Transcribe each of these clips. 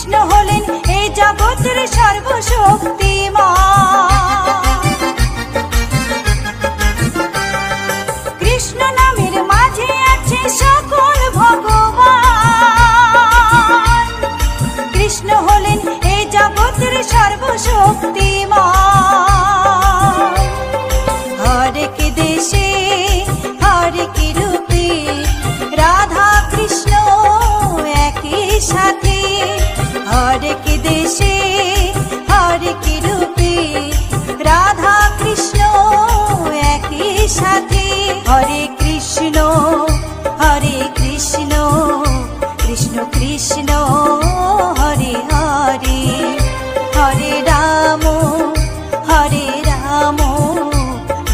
কৃষ্ণ হলেন এই জগতের সর্বশক্তিমান। কৃষ্ণ নামের মাঝে আছে সকল ভগবান। কৃষ্ণ হলেন এই জগতের সর্বশক্তিমান। হরেক দেশে হরেক রূপে রাধা কৃষ্ণ একই সাথে। হরেক দেশে হরেক রূপে রাধা কৃষ্ণ একই সাথে। হরে কৃষ্ণ কৃষ্ণ কৃষ্ণ হরে হরে। হরে রাম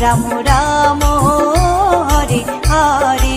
রাম রাম হরে হরে।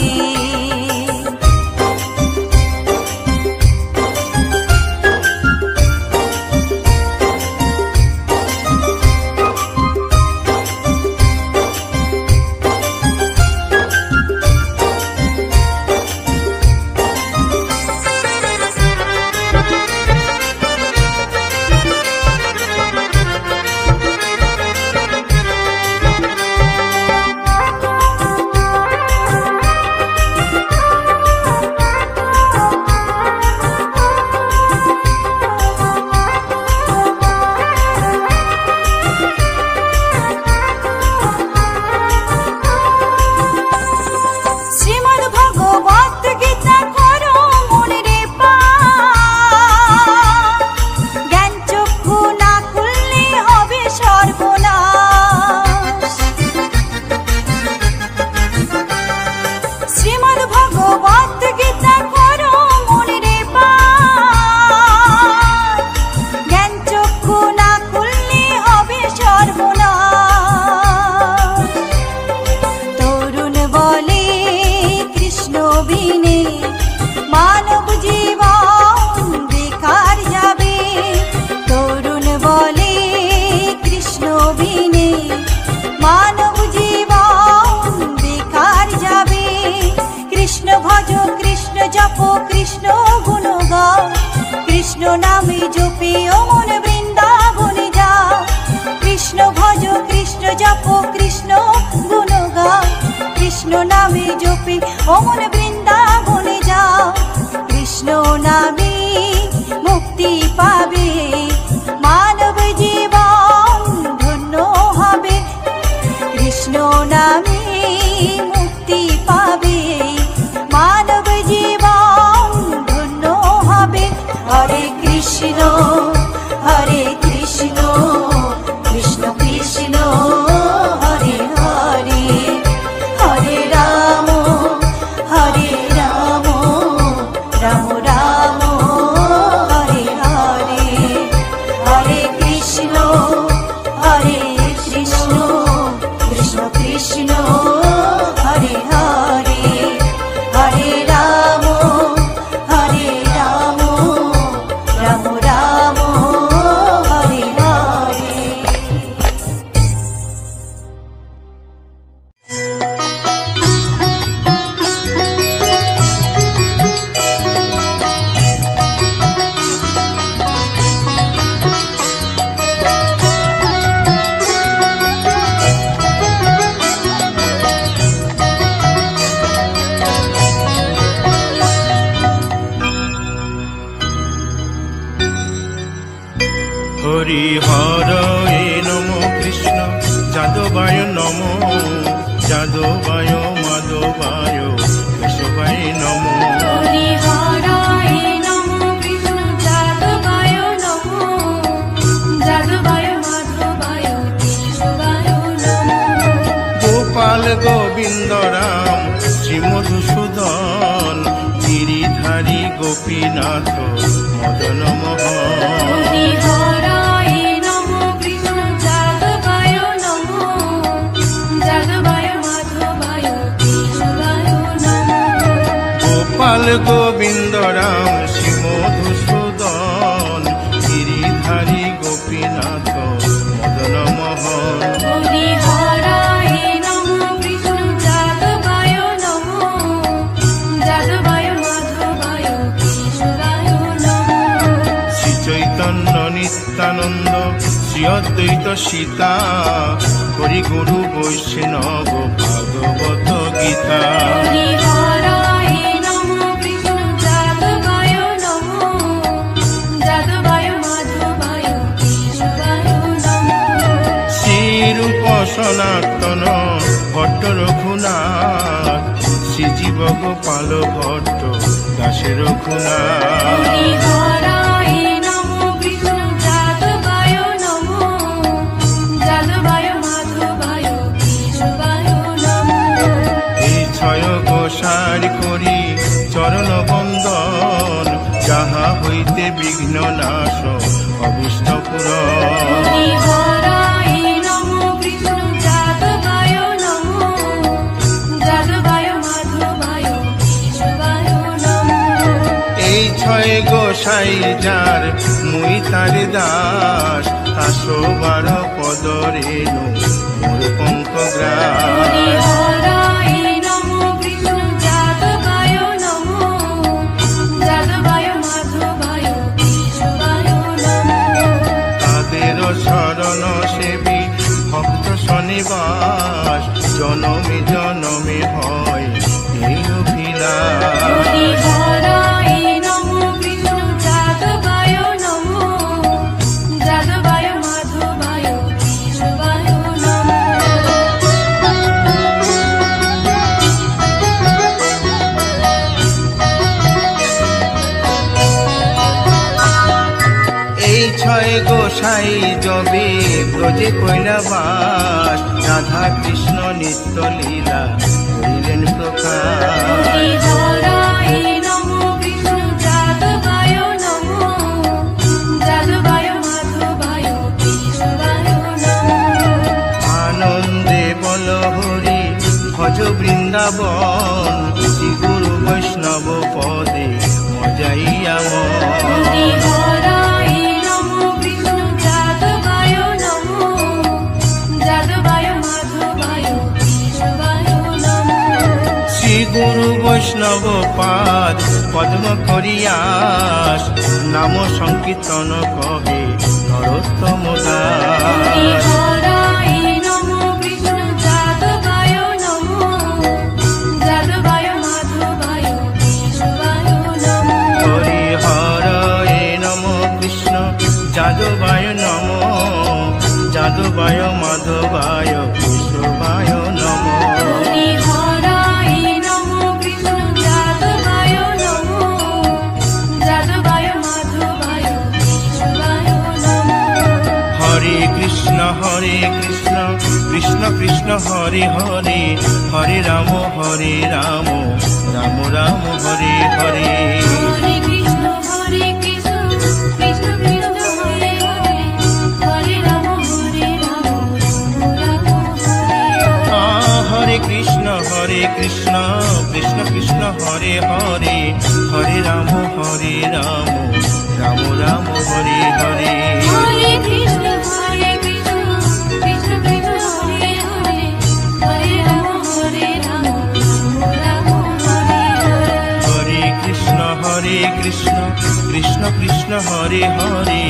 কৃষ্ণ গুণ গাও, কৃষ্ণ নামে জপে ও মন বৃন্দাবনে যাও। কৃষ্ণ ভজ কৃষ্ণ জপ কৃষ্ণ গুণ গাও, কৃষ্ণ নামে জপে ও মন বৃন্দাবনে যাও। কৃষ্ণ নামে মুক্তি পাবে, মানব জীবন ধন্য হবে। কৃষ্ণ নামে মুক্তি পাবে, মানব জীবন ধন্য হবে। হরে কৃষ্ণ কৃষ্ণ কৃষ্ণ হরে হরে। হরে রাম রাম রাম হরে হরে। হরে কৃষ্ণ কৃষ্ণ কৃষ্ণ হরে হরে। হরে রাম রাম রাম হরে হরে। হরি হরয়ে নমো কৃষ্ণ যাদবায় নমো, যাদবায় মাধবায় কেশবায় নমো। হরি হরয়ে নমো কৃষ্ণ যাদবায় নমো, যাদবায় মাধবায় কেশবায় নমো। গোপাল গোবিন্দ রাম শ্রী মধুসূদন, গিরিধারী গোপীনাথ মদন মোহন। হরি হরয়ে নমো কৃষ্ণ যাদবায় নমো, যাদবায় মাধবায় কেশবায় নমো। গোপাল গোবিন্দ রাম শ্রী মধুসূদন, গিরিধারী গোপীনাথ মদন মোহন। হরি হরয়ে নমো কৃষ্ণ যাদবায় নমো, যাদবায় মাধবায় কেশবায় নমো। নিত্যানন্দ শ্রী অদ্বৈত সীতা হরি গুরু বৈষ্ণব ভাগবত গীতা। হরি হরায় নমো কৃষ্ণ যাদবায় নমো, যাদবায় মাধবায় কেশবায় নমো। শ্রীরূপ সনাতন ভট্ট রঘুনাথ, শ্রীজীব গোপাল ভট্ট দাসে রঘুনাথ। হরি হরায় নমো কৃষ্ণ যাদবায় নমো, যাদবায় মাধবায় কেশবায় নমো। এই ছয় গোসার করি চরণ বন্দন, যাহা হইতে বিঘ্ন নাশ অভীষ্ট পূরণ। হরি হরায় নমো কৃষ্ণ যাদবায় নমো, যাদবায় মাধবায় কেশবায় নমো। এই ছয় গোসাই যার মুই তার দাস, 112 পদ রেণু মোর পঙ্কগ্রাস। হরি হরায় নমো কৃষ্ণ যাদবায় নমো, যাদবায় মাধবায় কেশবায় নমো। তাদের শরণ সেবী ভক্ত শনিবাস, জনমে জনমে হয় এই অভিলাষ। হরি হরায় নমো কৃষ্ণ যাদবায় নমো, যাদবায় মাধবায় কেশবায় নমো। এই ছয় গোসাই যবে ব্রজে কৈলাবাস, রাধা কৃষ্ণ নিত্য লীলা করিলেন প্রকাশ। হরি হরায় নমো কৃষ্ণ যাদবায় নমো, যাদবায় মাধবায় কেশবায় নমো। আনন্দে বল হরি ভজ বৃন্দাবন, শ্রী গুরু বৈষ্ণব পদে মজাইয়া মন। হরি হরায় নমো কৃষ্ণ যাদবায় নমো, যাদবায় মাধবায় কেশবায় নমো। শ্রী গুরু বৈষ্ণব পাদ পদ্ম করিয়াস, নাম সংকীর্তন কহে নরোত্তম দাস। হরি হরায় নমো কৃষ্ণ যাদবায় নমো, যাদবায় মাধবায় কেশবায় নমো। হরি হরয়ে নম কৃষ্ণ যাদবায় নম, যাদবায় মাধবায় কেশবায় নম। হরি হরায় নমো কৃষ্ণ যাদবায় নমো, যাদবায় মাধবায় কেশবায় নমো। হরে কৃষ্ণ কৃষ্ণ কৃষ্ণ হরে হরে, হরে রাম রাম রাম হরে হরে। হরে কৃষ্ণ কৃষ্ণ কৃষ্ণ হরে হরে, হরে রাম রাম হরে হরে। হরে কৃষ্ণ কৃষ্ণ কৃষ্ণ হরে হরে, হরে রাম রাম রাম হরে হরে। হরে কৃষ্ণ কৃষ্ণ কৃষ্ণ হরে হরে, হরে রাম রাম হরে হরে। হরে কৃষ্ণ কৃষ্ণ কৃষ্ণ হরে হরে,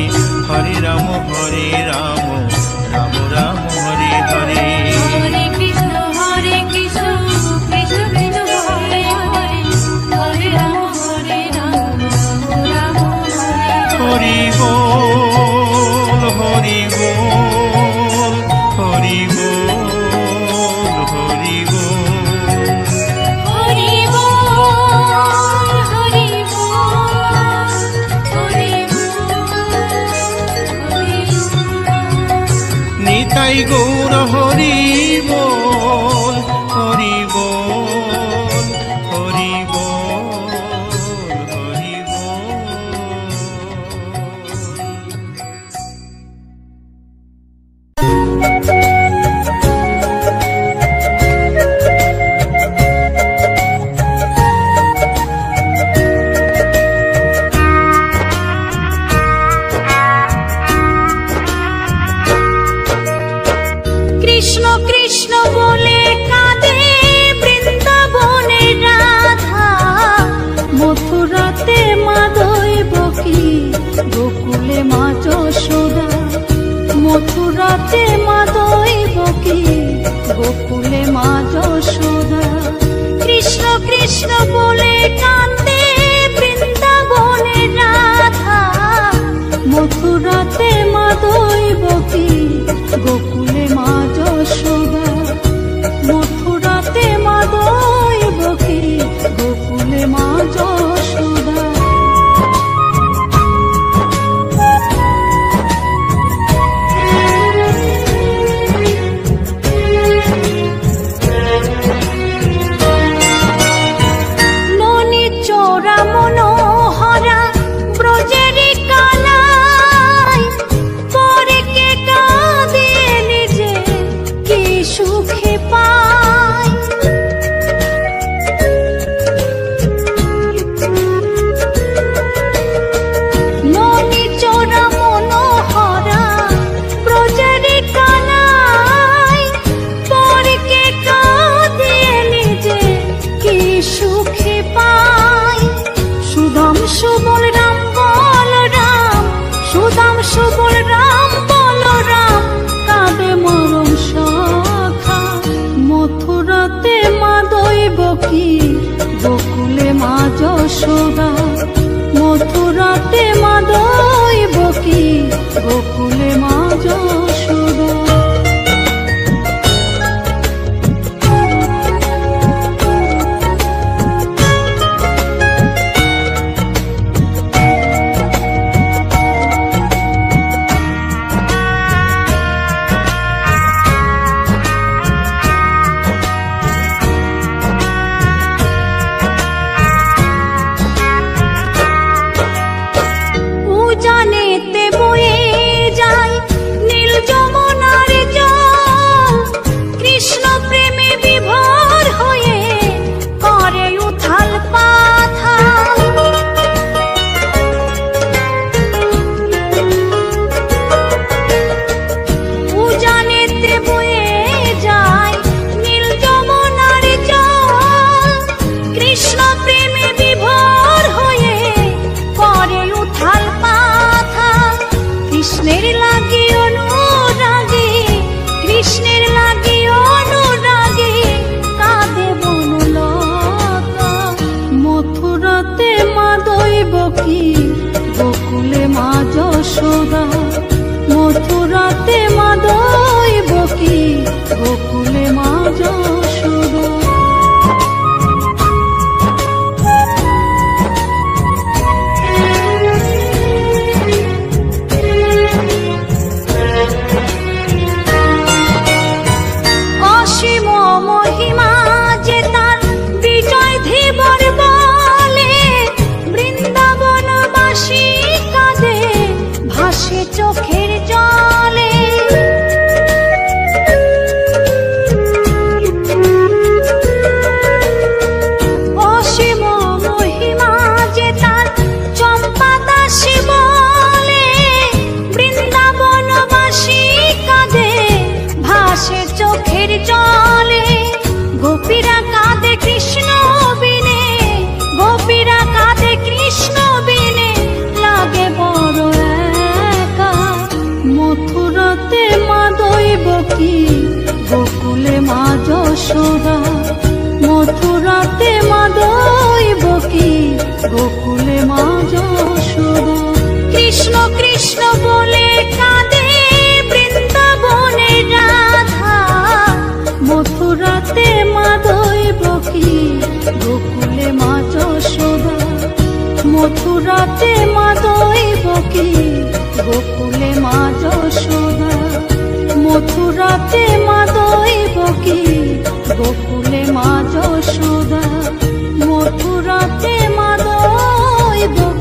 হরে রাম রাম রাম হরে হরে। হরে কৃষ্ণ কৃষ্ণ কৃষ্ণ হরে হরে, হরে রাম রাম হরে হরে। হরি বল হরি বল হরি বল হরি বল। হরি বল হরি বল হরি বল। নিতাই গৌর হরি বল হরি বল হরি বল হরি কৃষ্ণ কৃষ্ণ বলে সুবল রাম বলরাম কাঁদে মরম শাখা, মথুরাতে মা দৈবকী গোকুলে মা যশোদা, মথুরাতে মা দৈবকী গোকুলে মা যশোদা। জানেতে বয়ে যায় নীল যমুনার জল, কৃষ্ণ প্রেমে বিভোর হয়ে করে উথাল পাথাল। উজানেতে বয়ে যায় নীল যমুনার জল, কৃষ্ণ প্রেমে বিভোর হয়ে করে উথাল পাথাল। কৃষ্ণের লাগি অনুরাগে, কৃষ্ণের লাগি অনুরাগে কাঁদে বনলতা, মথুরাতে মা দৈবকী গোকুলে মা যশোদা, মথুরাতে মা দৈবকী গোকুলে মা যশোদা। অসীম মহিমা যে তার বিজয় ধীবর বলে, বৃন্দাবনবাসী কাঁদে ভাসে চোখের জলে। অসীম মহিমা যে তার চম্পা দাসী বলে, বৃন্দাবনবাসী কাঁদে ভাসে চোখের জলে। গোপীরা কাঁদে কৃষ্ণ বিনে, গোপীরা কাঁদে কৃষ্ণ বিনে লাগে বড় একা, মথুরাতে মা দৈবকী গোকুলে মা যশোদা, মথুরাতে মা দৈবকী গোকুলে মা যশোদা। কৃষ্ণ কৃষ্ণ বলে কাঁদে বৃন্দাবনের রাধা, মথুরাতে মা দৈবকী গোকুলে মা যশোদা, মথুরাতে মা দৈবকী গোকুলে মা যশোদা, মথুরাতে মা দৈবকী গোকুলে মা যশোদা, মথুরাতে মা দৈবকী।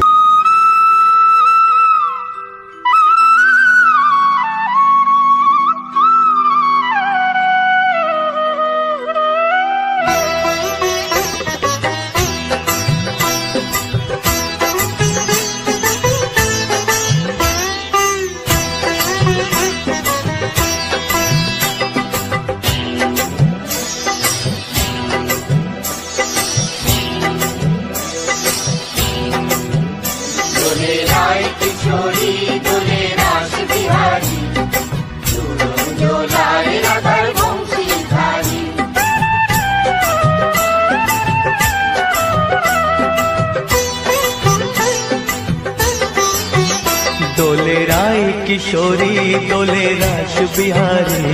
দোলে রায় কিশোরী দোলে রাস বিহারী,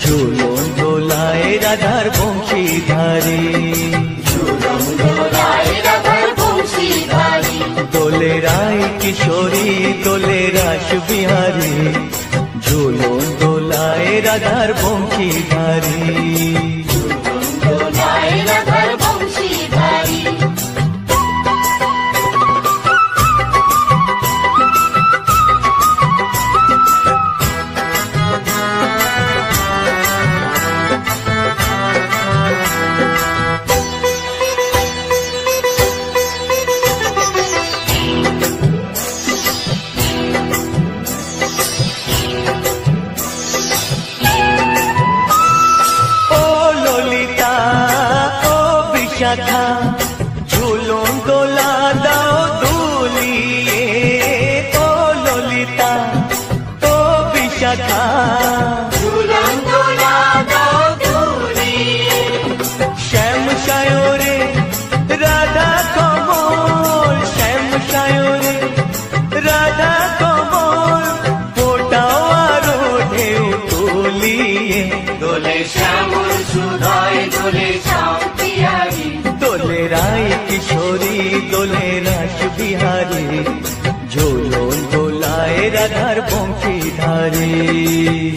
ঝুলন দোলায় রাধার বংশীধারী, দোলে রায় কিশোরী দোলে রাস বিহারী, ঝুলন দোলায় রাধার বংশীধারী। কমল ফোটাও আরো ঢেউ তুলিয়ে দোলে শ্যামল সুধায় দোলে শান্তিয়ারি দোলে রায় কিশোরী দোলে রাস বিহারী ঝোলন দোলায় রাধার বংশীধারী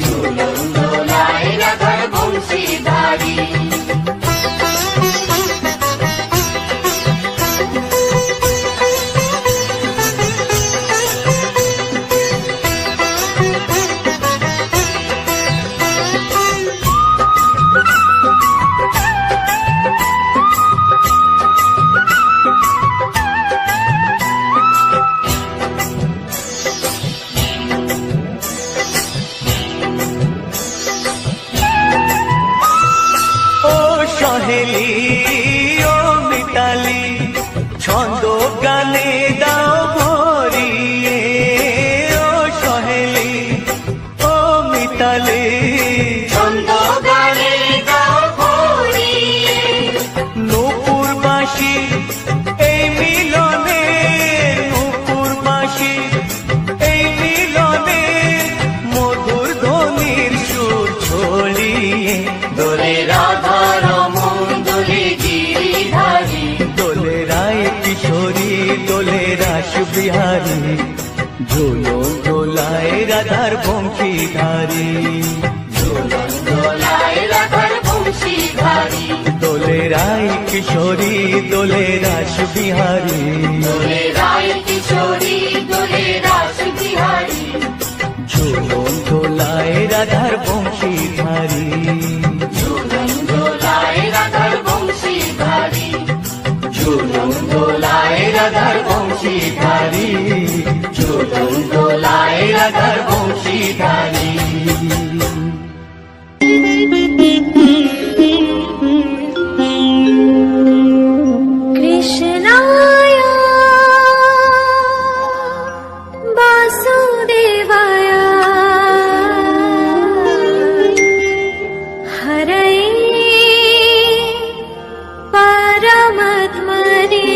ঝুলন দোলায় রাধার বংশীধারী সহেলি ও মিতালি ছন্দ গানে দাও ভরিয়ে ও সহেলি ও মিতালি ছন্দ গানে গাও ভরিয়ে নূপুর বাঁশি এই মিলনে নূপুর বাঁশি এই মিলনে মধুর ধ্বনির সুর ছড়িয়ে দোলে রাধা রমন দোলে গিরিধারী দোলে রায় কিশোরী দোলে রাস বিহারী ঝোলন দোলায় রাধার বংশীধারী ঝুলন দোলায় রাধার বংশীধারী দোলে রায় কিশোরী দোলে রাস বিহারী দোলে রায় কিশোরী দোলে রাস বিহারী ঝোলন দোলায় রাধার বংশীধারী ঝুলন দোলায় রাধার বংশীধারী ঝুলন দোলায় রাধার বংশীধারী ঝুলন দোলায় রাধার বংশীধারী কৃষ্ণায় বাসুদেবায় হরয়ে পরমাত্মনে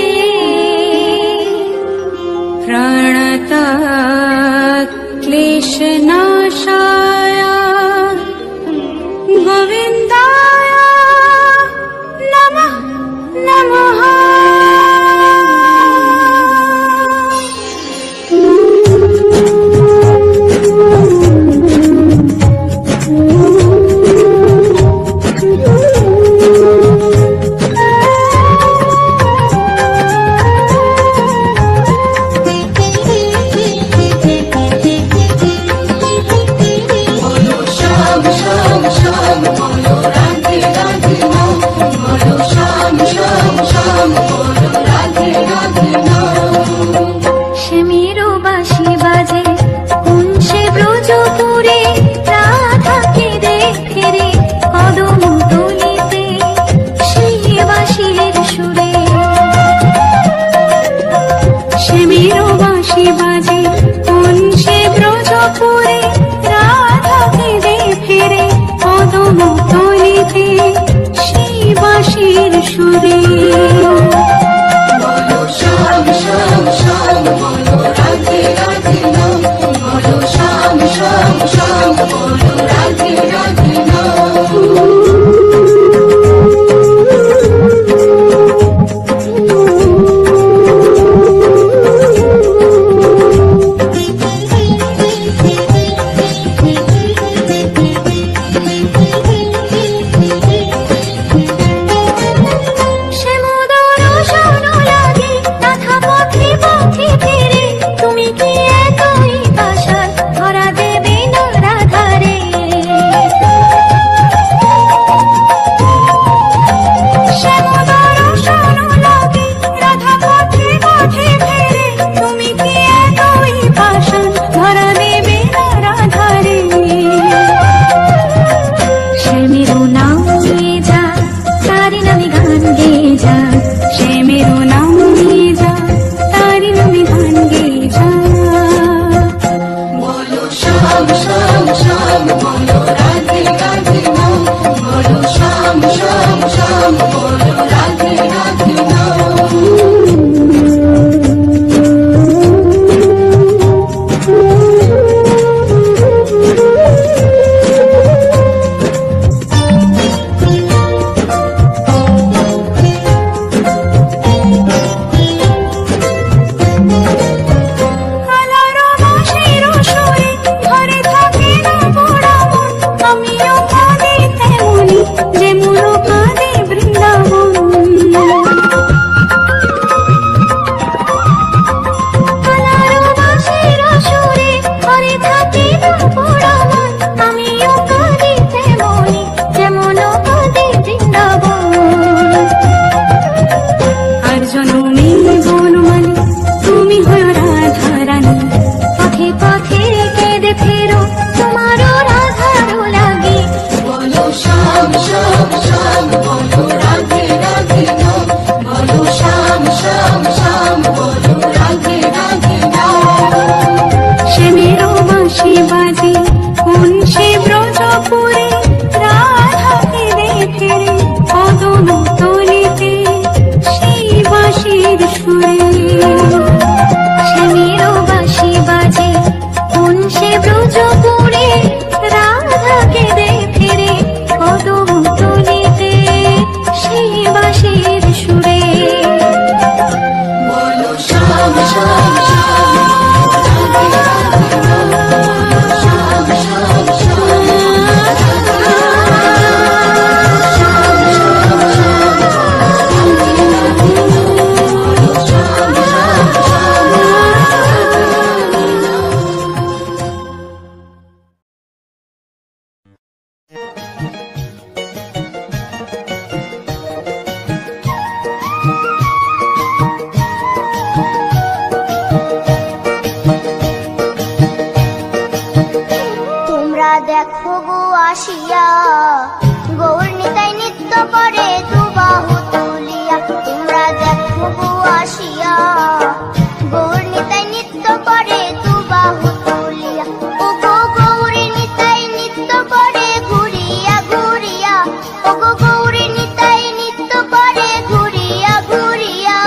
প্রণতাৎ ক্লেশনাশায় গোবিন্দায় নমঃ নমঃ। বলো শ্যাম শ্যাম শ্যাম বলো রাধে রাধে নাম বলো শ্যাম শ্যাম শ্যাম বলো রাধে রাধে নাম শ্যামেরও বাঁশি বাজে কোন সে ব্রজপুরে রাধাকে দেখে রে কদম তলিতে সেই বাঁশির সুরে শ্যামেরও বাঁশি বাজে কোন সে ব্রজপুরে রাধাকে দেখে রে কদম তলিতে সেই বাঁশির সুরে বলো শ্যাম শ্যাম শ্যাম বলো রাধে রাধে নাম বলো শ্যাম শ্যাম শ্যাম বলো রাধে রাধে নাম বাঁশি বাজে কোন সে ব্রজপুরে রাধা ফিরে ফিরে কদম তলিতে সেই বাঁশির সুরে শ্যামের বাঁশি বাজে কোন সে ব্রজপুরে রাধা ফিরে ফিরে কদম তলিতে সেই বাঁশির সুরে বলো শ্যাম শ্যাম শ্যাম শ্যাম শ্যাম তোমরা দেখো গো আসিয়া গৌর নিতাই নৃত্য করে দুবাহু তুলিয়া তোমরা দেখো গো আসিয়া গৌর নিতাই নৃত্য করে দুবাহু তুলিয়া ও গো গৌরী নিতাই নৃত্য করে ঘুরিয়া ঘুরিয়া ও গো গৌরী নিতাই নৃত্য করে ঘুরিয়া ঘুরিয়া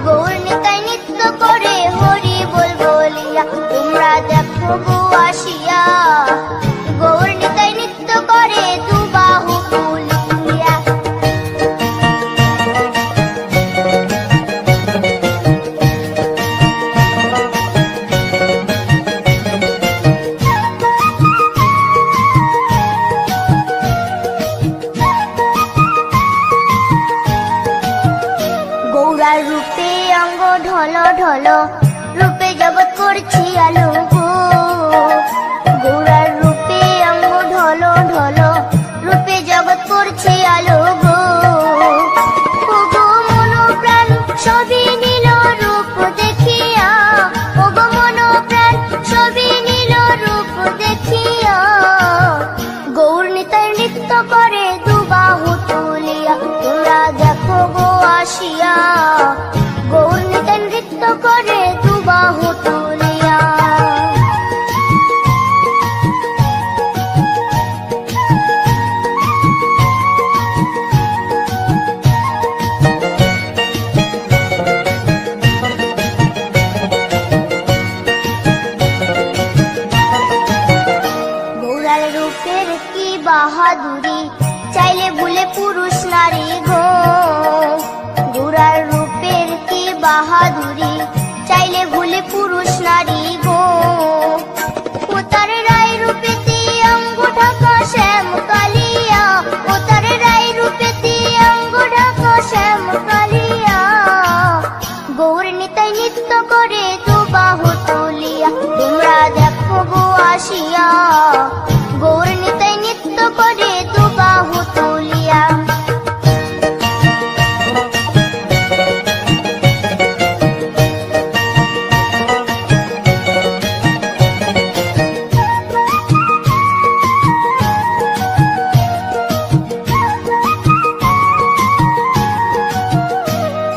গৌর নিতাই নৃত্য করে হরি বল বলিয়া তোমরা দেখো গো আসিয়া গৌর নিতাই নৃত্য করে দুবাহু তুলিয়া গৌরার রূপে অঙ্গ ঢল ঢল রূপে জগৎ করছি আলো গো গৌরার রূপে অঙ্গ ঢল ঢল রূপে জগৎ করছি আলো গো ও গো মন প্রাণ সবই নীল রূপ দেখিয়া ও গো মন প্রাণ সবই নীল রূপ দেখিয়া গৌর নিতাই নৃত্য করে দুবাহু তুলিয়া তোমরা দেখো গো আসিয়া গৌর নিতাই নৃত্য করে দুবাহু তুলিয়া গৌরার রূপের কি বাহাদুরি চাইলে ভুলে পুরুষ নারী গো গৌরার রূপের কি বাহাদুরি চাইলে ভুলে পুরুষ নারী গো ও তার রায় রূপেতে অঙ্গ ঢাকা শ্যাম কালিয়া ও তার রায় রূপেতে অঙ্গ ঢাকা শ্যাম কালিয়া গৌর নিতাই নৃত্য করে দুবাহু তুলিয়া তোমরা দেখো গো আসিয়া গৌর নিতাই নৃত্য করে দুবাহু তুলিয়া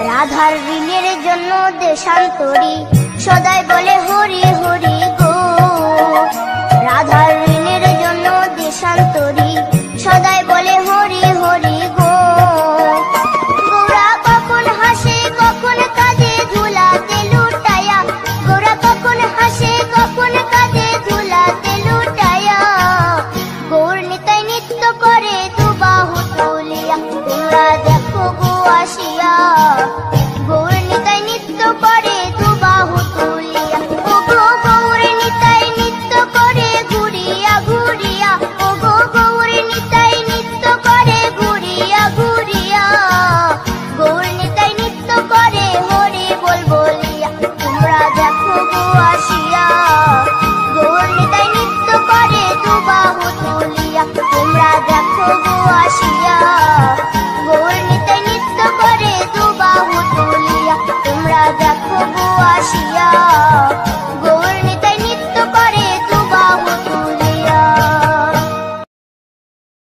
রাধার ঋণের জন্য দেশান্তরী সদাই বলে হরি